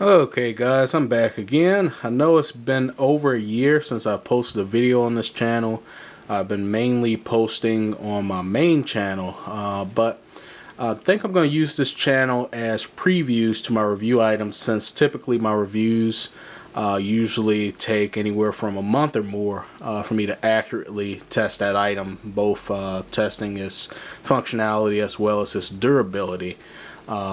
Okay guys, I'm back again. I know it's been over a year since I posted a video on this channel. I've been mainly posting on my main channel, but I think I'm going to use this channel as previews to my review items, since typically my reviews usually take anywhere from a month or more for me to accurately test that item, both testing its functionality as well as its durability,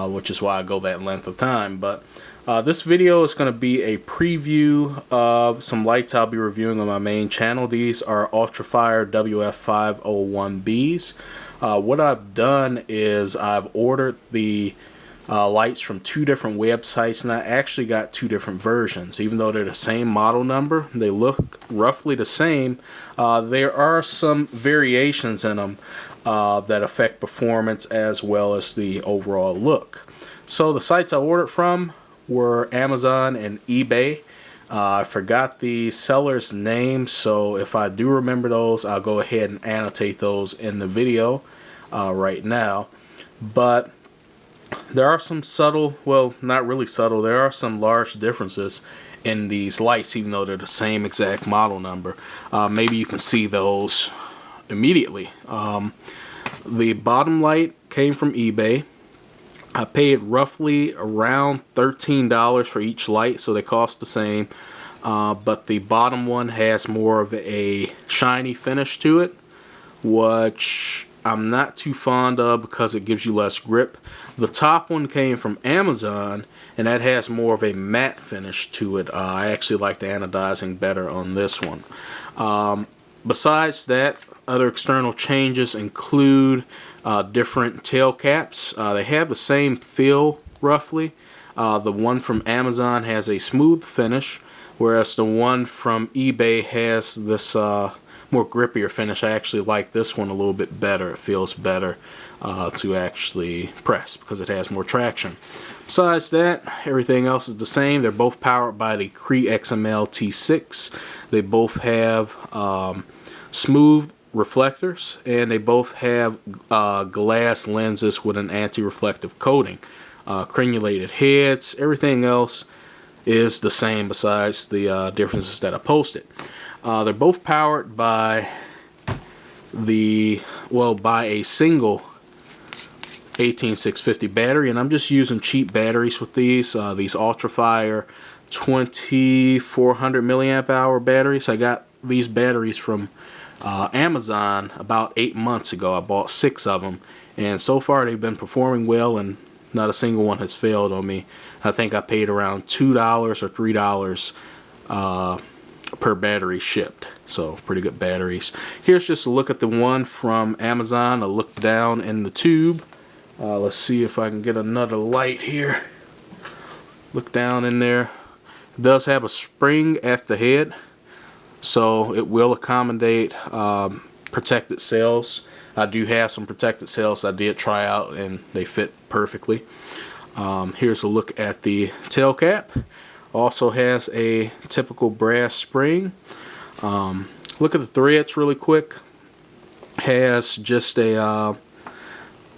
which is why I go that length of time. But this video is going to be a preview of some lights I'll be reviewing on my main channel. These are Ultrafire WF-501bs. What I've done is I've ordered the lights from two different websites, and I actually got two different versions. Even though they're the same model number, they look roughly the same. There are some variations in them that affect performance as well as the overall look. So the sites I ordered from were Amazon and eBay. I forgot the seller's name, so if I do remember those, I'll go ahead and annotate those in the video right now. But there are some subtle, well, not really subtle, there are some large differences in these lights, even though they're the same exact model number. Maybe you can see those immediately. The bottom light came from eBay. I paid roughly around $13 for each light, so they cost the same. But the bottom one has more of a shiny finish to it, which I'm not too fond of because it gives you less grip. The top one came from Amazon, and that has more of a matte finish to it. I actually like the anodizing better on this one. Besides that, other external changes include different tail caps. They have the same feel roughly. The one from Amazon has a smooth finish, whereas the one from eBay has this more grippier finish. I actually like this one a little bit better. It feels better to actually press because it has more traction. Besides that, everything else is the same. They're both powered by the Cree XML T6. They both have smooth reflectors, and they both have glass lenses with an anti-reflective coating. Crenulated heads. Everything else is the same besides the differences that I posted. They're both powered by by a single 18650 battery, and I'm just using cheap batteries with these Ultrafire 2400 milliamp hour batteries. I got these batteries from Amazon about 8 months ago. I bought 6 of them, and so far they've been performing well, and not a single one has failed on me. I think I paid around $2 or $3 per battery shipped, so pretty good batteries. Here's just a look at the one from Amazon, a look down in the tube. Let's see if I can get another light here. Look down in there. It does have a spring at the head, so it will accommodate protected cells. I do have some protected cells I did try out, and they fit perfectly. Here's a look at the tail cap. Also has a typical brass spring. Look at the threads really quick. Has just a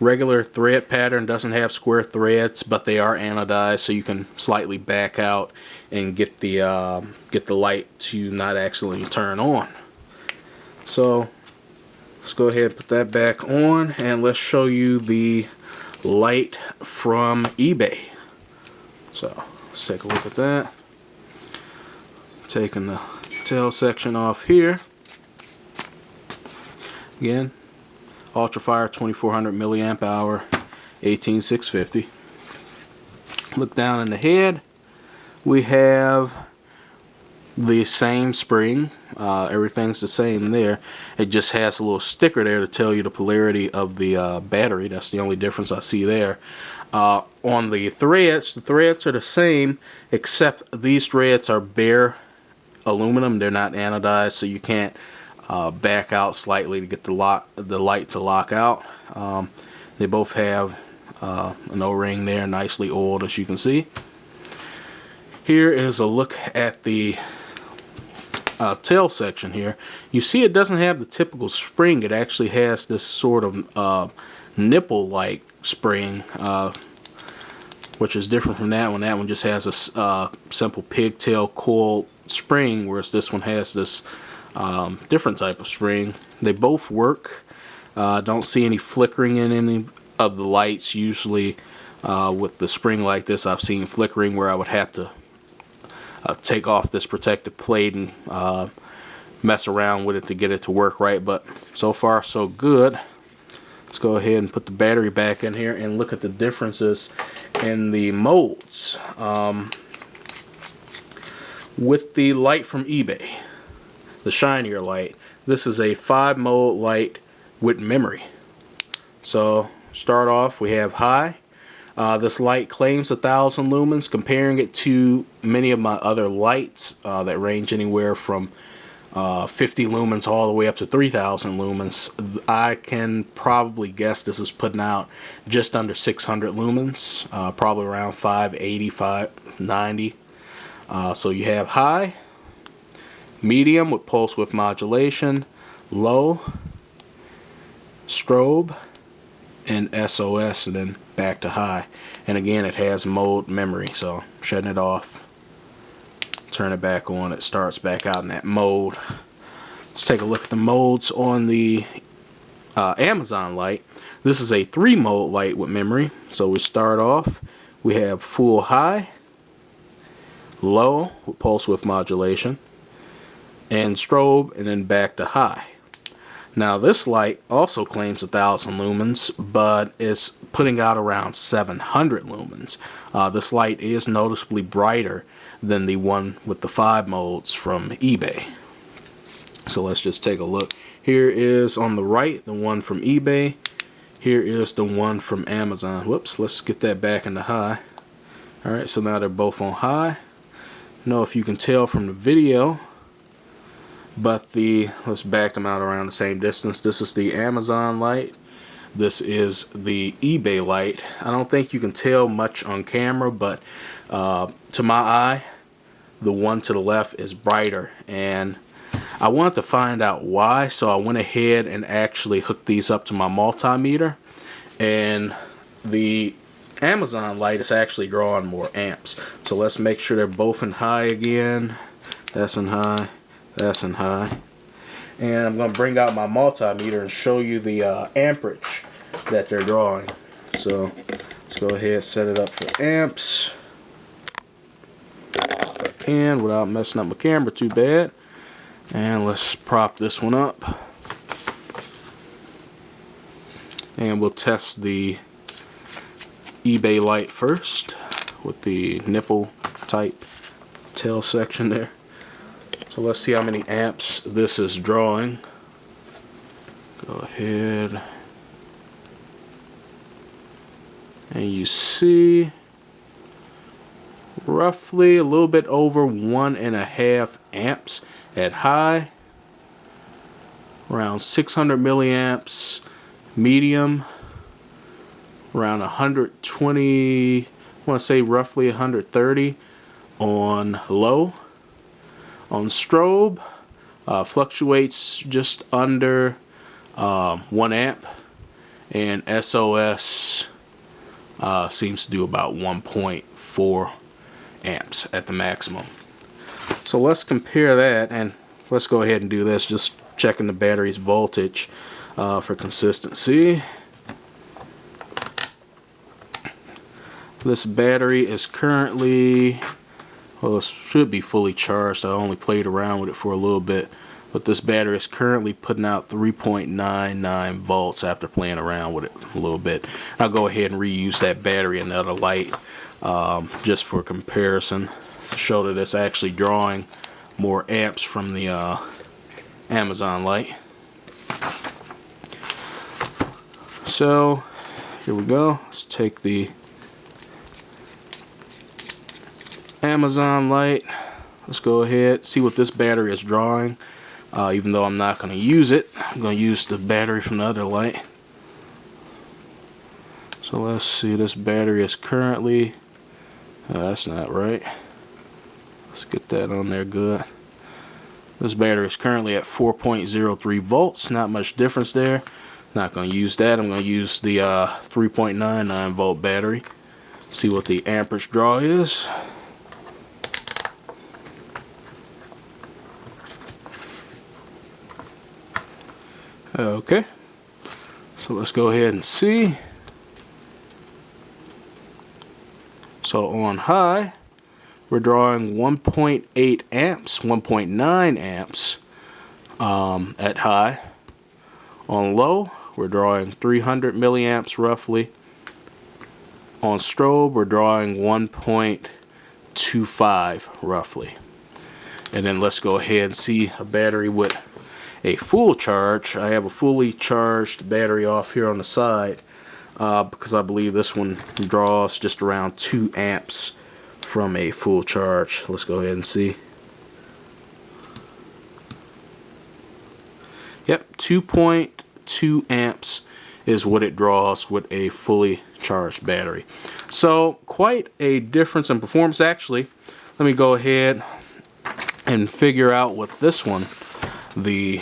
regular thread pattern, doesn't have square threads, but they are anodized, so you can slightly back out and get the light to not accidentally turn on. So let's go ahead and put that back on, and let's show you the light from eBay. So let's take a look at that. Taking the tail section off here. Again, Ultrafire 2400 milliamp hour 18650. Look down in the head. We have the same spring. Everything's the same there. It just has a little sticker there to tell you the polarity of the battery. That's the only difference I see there. On the threads are the same, except these threads are bare aluminum. They're not anodized, so you can't back out slightly to get the light to lock out. They both have an O-ring there, nicely oiled, as you can see. Here is a look at the tail section here. You see it doesn't have the typical spring. It actually has this sort of nipple-like spring. which is different from that one. That one just has a simple pigtail coil spring, whereas this one has this different type of spring. They both work. Don't see any flickering in any of the lights. Usually with the spring like this, I've seen flickering where I would have to take off this protective plate and mess around with it to get it to work right, but so far so good. Let's go ahead and put the battery back in here and look at the differences in the modes. With the light from eBay, the shinier light, this is a 5-mode light with memory. So start off, we have high. This light claims 1,000 lumens. Comparing it to many of my other lights that range anywhere from 50 lumens all the way up to 3,000 lumens, I can probably guess this is putting out just under 600 lumens, probably around 580, 590. So you have high, medium with pulse width modulation, low, strobe, and SOS, and then back to high. And again, it has mode memory, so shutting it off, turn it back on, it starts back out in that mode. Let's take a look at the modes on the Amazon light. This is a 3-mode light with memory. So we start off, we have full high, low with pulse width modulation, and strobe, and then back to high. Now this light also claims 1,000 lumens, but it's putting out around 700 lumens. This light is noticeably brighter than the one with the 5 modes from eBay. So let's just take a look. Here is on the right the one from eBay. Here is the one from Amazon. Whoops, let's get that back into high. Alright, so now they're both on high. I don't know if you can tell from the video, but let's back them out around the same distance. This is the Amazon light. This is the eBay light. I don't think you can tell much on camera, but to my eye, the one to the left is brighter, and I wanted to find out why, so I went ahead and actually hooked these up to my multimeter, and the Amazon light is actually drawing more amps. So let's make sure they're both in high again. That's in high. That's in high. And I'm going to bring out my multimeter and show you the amperage that they're drawing. So let's go ahead and set it up for amps if I can without messing up my camera too bad. And let's prop this one up. And we'll test the eBay light first with the nipple type tail section there. So let's see how many amps this is drawing. Go ahead. And you see roughly a little bit over 1.5 amps at high. Around 600 milliamps. Medium. Around 120, I want to say roughly 130 on low. On strobe, fluctuates just under 1 amp, and SOS seems to do about 1.4 amps at the maximum. So let's compare that, and let's go ahead and do this, just checking the battery's voltage for consistency. This battery is currently, well, it should be fully charged. I only played around with it for a little bit, but this battery is currently putting out 3.99 volts after playing around with it a little bit. I'll go ahead and reuse that battery in the other light just for comparison to show that it's actually drawing more amps from the Amazon light. So here we go. Let's take the Amazon light. Let's go ahead, see what this battery is drawing. Even though I'm not going to use it, I'm going to use the battery from the other light. So let's see, this battery is currently, that's not right. Let's get that on there good. This battery is currently at 4.03 volts, not much difference there. Not going to use that. I'm going to use the 3.99 volt battery. See what the amperage draw is. Okay, so let's go ahead and see. So on high, we're drawing 1.8 amps, 1.9 amps at high. On low, we're drawing 300 milliamps roughly. On strobe, we're drawing 1.25 roughly. And then let's go ahead and see a battery with a full charge. I have a fully charged battery off here on the side because I believe this one draws just around 2 amps from a full charge. Let's go ahead and see. Yep, 2.2 amps is what it draws with a fully charged battery. So quite a difference in performance. Actually, let me go ahead and figure out what this one, the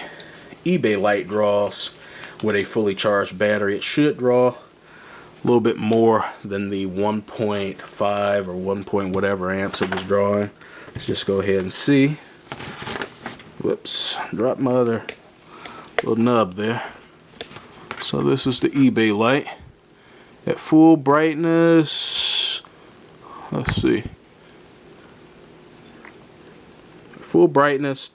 eBay light, draws with a fully charged battery. It should draw a little bit more than the 1.5 or 1 point whatever amps it was drawing. Let's just go ahead and see. Whoops, dropped my other little nub there. So this is the eBay light at full brightness. Let's see. Full brightness,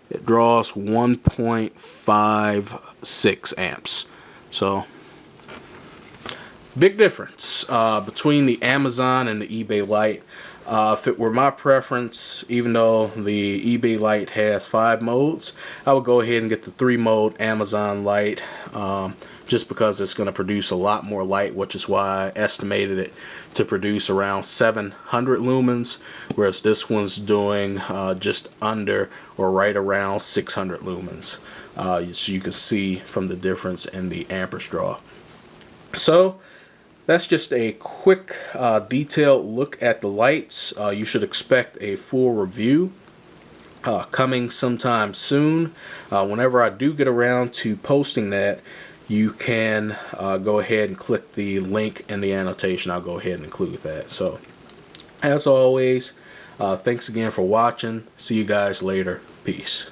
it draws 1.56 amps. So big difference between the Amazon and the eBay light. If it were my preference, even though the eBay light has 5 modes, I would go ahead and get the 3-mode Amazon light, just because it's going to produce a lot more light, which is why I estimated it to produce around 700 lumens, whereas this one's doing just under or right around 600 lumens. So you can see from the difference in the amperage draw. So that's just a quick detailed look at the lights. You should expect a full review coming sometime soon. Whenever I do get around to posting that, you can go ahead and click the link in the annotation. I'll go ahead and include that. So as always, thanks again for watching. See you guys later. Peace.